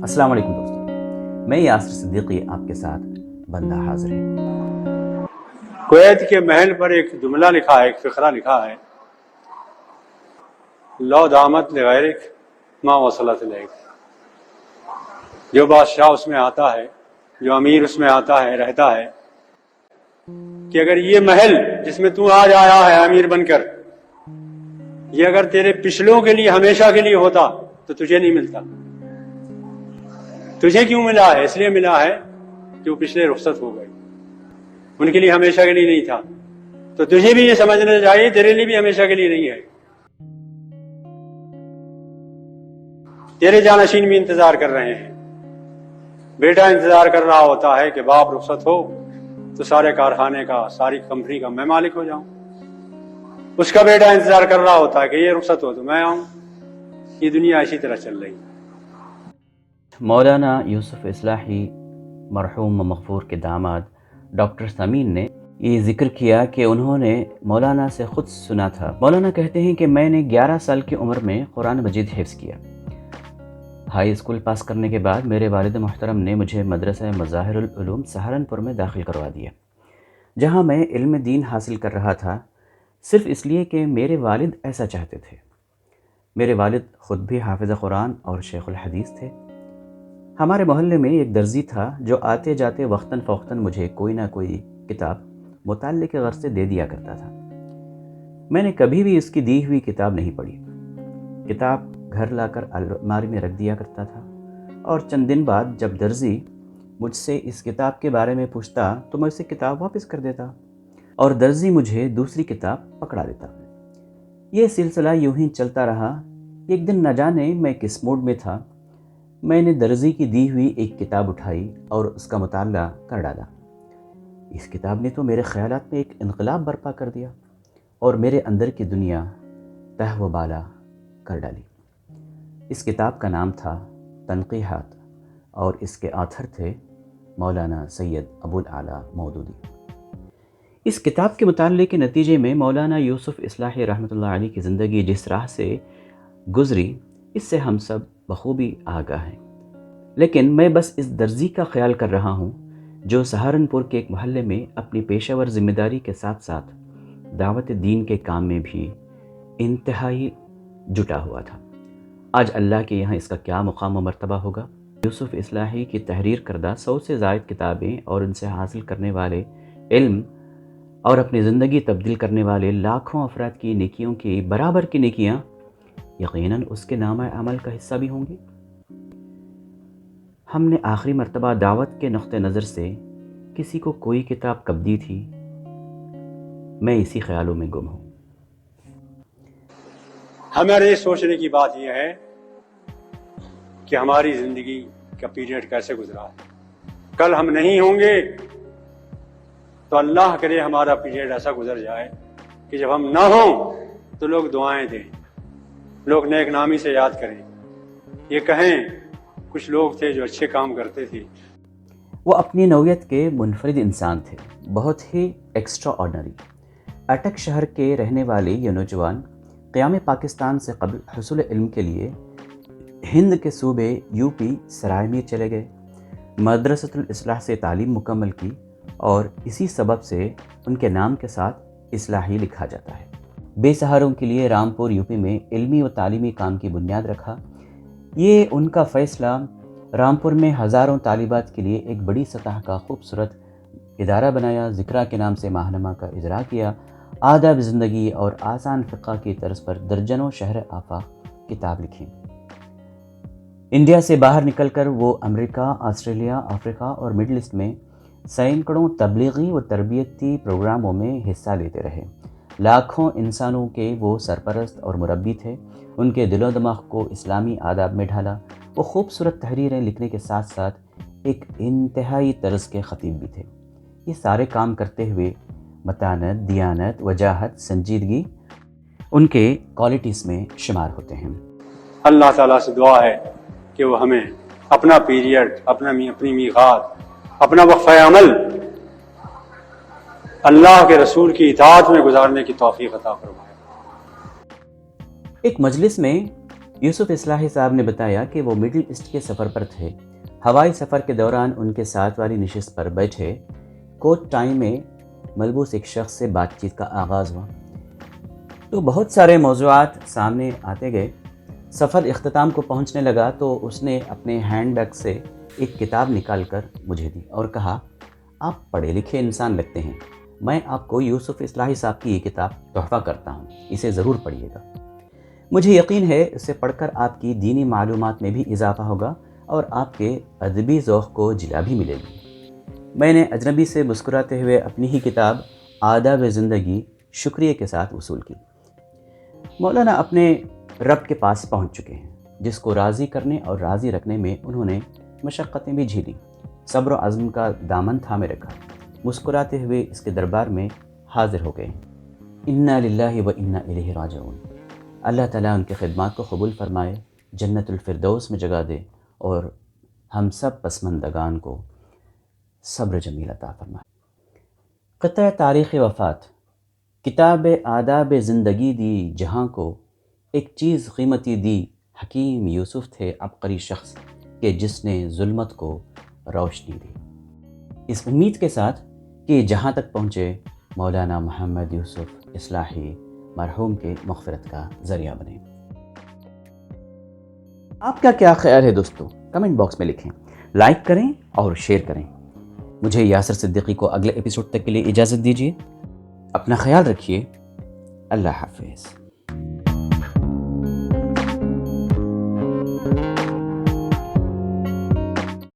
السلام علیکم دوستو، میں یاسر صدیقی آپ کے ساتھ بندہ حاضر ہے۔ کویت کے محل پر ایک جملہ لکھا ہے، ایک فقرہ لکھا ہے، لو دامت لغیرک ما وصلت الیک۔ جو بادشاہ اس میں آتا ہے، جو امیر اس میں آتا ہے، رہتا ہے، کہ اگر یہ محل جس میں تو آج آیا ہے امیر بن کر، یہ اگر تیرے پچھلوں کے لیے ہمیشہ کے لیے ہوتا تو تجھے نہیں ملتا۔ تجھے کیوں ملا ہے؟ اس لیے ملا ہے کہ وہ پچھلے رخصت ہو گئے، ان کے لیے ہمیشہ کے لیے نہیں تھا۔ تو تجھے بھی یہ سمجھنا چاہیے تیرے لیے بھی ہمیشہ کے لیے نہیں ہے، تیرے جانشین بھی انتظار کر رہے ہیں۔ بیٹا انتظار کر رہا ہوتا ہے کہ باپ رخصت ہو تو سارے کارخانے کا، ساری کمپنی کا میں مالک ہو جاؤں۔ اس کا بیٹا انتظار کر رہا ہوتا ہے کہ یہ رخصت ہو تو میں آؤں۔ یہ دنیا اسی طرح چل رہی ہے۔ مولانا یوسف اصلاحی مرحوم و مغفور کے داماد ڈاکٹر سمین نے یہ ذکر کیا کہ انہوں نے مولانا سے خود سنا تھا۔ مولانا کہتے ہیں کہ میں نے 11 سال کی عمر میں قرآن مجید حفظ کیا۔ ہائی اسکول پاس کرنے کے بعد میرے والد محترم نے مجھے مدرسہ مظاہر العلوم سہارنپور میں داخل کروا دیا، جہاں میں علم دین حاصل کر رہا تھا، صرف اس لیے کہ میرے والد ایسا چاہتے تھے۔ میرے والد خود بھی حافظ قرآن اور شیخ الحدیث تھے۔ ہمارے محلے میں ایک درزی تھا جو آتے جاتے وقتاً فوقتاً مجھے کوئی نہ کوئی کتاب مطالعے کے غرض سے دے دیا کرتا تھا۔ میں نے کبھی بھی اس کی دی ہوئی کتاب نہیں پڑھی۔ کتاب گھر لا کر الماری میں رکھ دیا کرتا تھا، اور چند دن بعد جب درزی مجھ سے اس کتاب کے بارے میں پوچھتا تو میں اسے کتاب واپس کر دیتا، اور درزی مجھے دوسری کتاب پکڑا دیتا۔ یہ سلسلہ یوں ہی چلتا رہا۔ ایک دن نہ جانے میں کس موڈ میں تھا، میں نے درزی کی دی ہوئی ایک کتاب اٹھائی اور اس کا مطالعہ کر ڈالا۔ اس کتاب نے تو میرے خیالات میں ایک انقلاب برپا کر دیا اور میرے اندر کی دنیا تہ و بالا کر ڈالی۔ اس کتاب کا نام تھا تنقیحات، اور اس کے آتھر تھے مولانا سید ابوالاعلیٰ مودودی۔ اس کتاب کے مطالعے کے نتیجے میں مولانا یوسف اصلاحی رحمۃ اللہ علیہ کی زندگی جس راہ سے گزری، اس سے ہم سب بخوبی آگاہ ہیں، لیکن میں بس اس درزی کا خیال کر رہا ہوں جو سہارنپور کے ایک محلے میں اپنی پیشہ ور ذمہ داری کے ساتھ ساتھ دعوت دین کے کام میں بھی انتہائی جٹا ہوا تھا۔ آج اللہ کے یہاں اس کا کیا مقام و مرتبہ ہوگا؟ یوسف اصلاحی کی تحریر کردہ 100 سے زائد کتابیں اور ان سے حاصل کرنے والے علم اور اپنی زندگی تبدیل کرنے والے لاکھوں افراد کی نیکیوں کی برابر کی نیکیاں یقیناً اس کے نامہ عمل کا حصہ بھی ہوں گی۔ ہم نے آخری مرتبہ دعوت کے نقطہ نظر سے کسی کو کوئی کتاب کب دی تھی؟ میں اسی خیالوں میں گم ہوں۔ ہمارے سوچنے کی بات یہ ہے کہ ہماری زندگی کا پیریڈ کیسے گزرا ہے۔ کل ہم نہیں ہوں گے تو اللہ کرے ہمارا پیریڈ ایسا گزر جائے کہ جب ہم نہ ہوں تو لوگ دعائیں دیں، لوگ نیک نامی سے یاد کریں، یہ کہیں کچھ لوگ تھے جو اچھے کام کرتے تھے۔ وہ اپنی نوعیت کے منفرد انسان تھے، بہت ہی ایکسٹرا آرڈنری۔ اٹک شہر کے رہنے والے یہ نوجوان قیام پاکستان سے قبل حصول علم کے لیے ہند کے صوبے یوپی سرائے میر چلے گئے، مدرسۃ الاصلاح سے تعلیم مکمل کی، اور اسی سبب سے ان کے نام کے ساتھ اصلاحی لکھا جاتا ہے۔ بے سہاروں کے لیے رامپور یوپی میں علمی و تعلیمی کام کی بنیاد رکھا۔ یہ ان کا فیصلہ رامپور میں ہزاروں طالبات کے لیے ایک بڑی سطح کا خوبصورت ادارہ بنایا، ذکرہ کے نام سے ماہنامہ کا اجرا کیا، آداب زندگی اور آسان فقہ کی طرز پر درجنوں شہر آفاق کتاب لکھی۔ انڈیا سے باہر نکل کر وہ امریکہ، آسٹریلیا، افریقہ اور مڈل ایسٹ میں سینکڑوں تبلیغی و تربیتی پروگراموں میں حصہ لیتے رہے۔ لاکھوں انسانوں کے وہ سرپرست اور مربی تھے۔ ان کے دل و دماغ کو اسلامی آداب میں ڈھالا۔ وہ خوبصورت تحریریں لکھنے کے ساتھ ساتھ ایک انتہائی طرز کے خطیب بھی تھے۔ یہ سارے کام کرتے ہوئے متانت، دیانت، وجاہت، سنجیدگی ان کے کوالٹیز میں شمار ہوتے ہیں۔ اللہ تعالیٰ سے دعا ہے کہ وہ ہمیں اپنا پیریڈ، اپنی میقات، اپنا وقفہ عمل اللہ کے رسول کی اطاعت میں گزارنے کی توفیق عطا فرمائے۔ ایک مجلس میں یوسف اصلاحی صاحب نے بتایا کہ وہ مڈل ایسٹ کے سفر پر تھے۔ ہوائی سفر کے دوران ان کے ساتھ والی نشست پر بیٹھے کوٹ ٹائی میں ملبوس ایک شخص سے بات چیت کا آغاز ہوا تو بہت سارے موضوعات سامنے آتے گئے۔ سفر اختتام کو پہنچنے لگا تو اس نے اپنے ہینڈ بیگ سے ایک کتاب نکال کر مجھے دی اور کہا، آپ پڑھے لکھے انسان لگتے ہیں، میں آپ کو یوسف اصلاحی صاحب کی یہ کتاب تحفہ کرتا ہوں، اسے ضرور پڑھیے گا۔ مجھے یقین ہے اسے پڑھ کر آپ کی دینی معلومات میں بھی اضافہ ہوگا اور آپ کے ادبی ذوق کو جلا بھی ملے گی۔ میں نے اجنبی سے مسکراتے ہوئے اپنی ہی کتاب آداب زندگی شکریہ کے ساتھ وصول کی۔ مولانا اپنے رب کے پاس پہنچ چکے ہیں، جس کو راضی کرنے اور راضی رکھنے میں انہوں نے مشقتیں بھی جھیلیں، صبر و عزم کا دامن تھامے رکھا، مسکراتے ہوئے اس کے دربار میں حاضر ہو گئے۔ انا للہ و انا الیہ راجعون۔ اللہ تعالیٰ ان کی خدمات کو قبول فرمائے، جنت الفردوس میں جگہ دے اور ہم سب پسماندگان کو صبر جمیل عطا فرمائے۔ قطع تاریخ وفات۔ کتاب آداب زندگی دی جہاں کو، ایک چیز قیمتی دی، حکیم یوسف تھے عبقری شخص کہ جس نے ظلمت کو روشنی دی۔ اس امید کے ساتھ کہ جہاں تک پہنچے مولانا محمد یوسف اصلاحی مرحوم کے مغفرت کا ذریعہ بنے۔ آپ کا کیا خیال ہے دوستو؟ کمنٹ باکس میں لکھیں، لائک کریں اور شیئر کریں۔ مجھے یاسر صدیقی کو اگلے ایپیسوڈ تک کے لیے اجازت دیجیے۔ اپنا خیال رکھیے۔ اللہ حافظ۔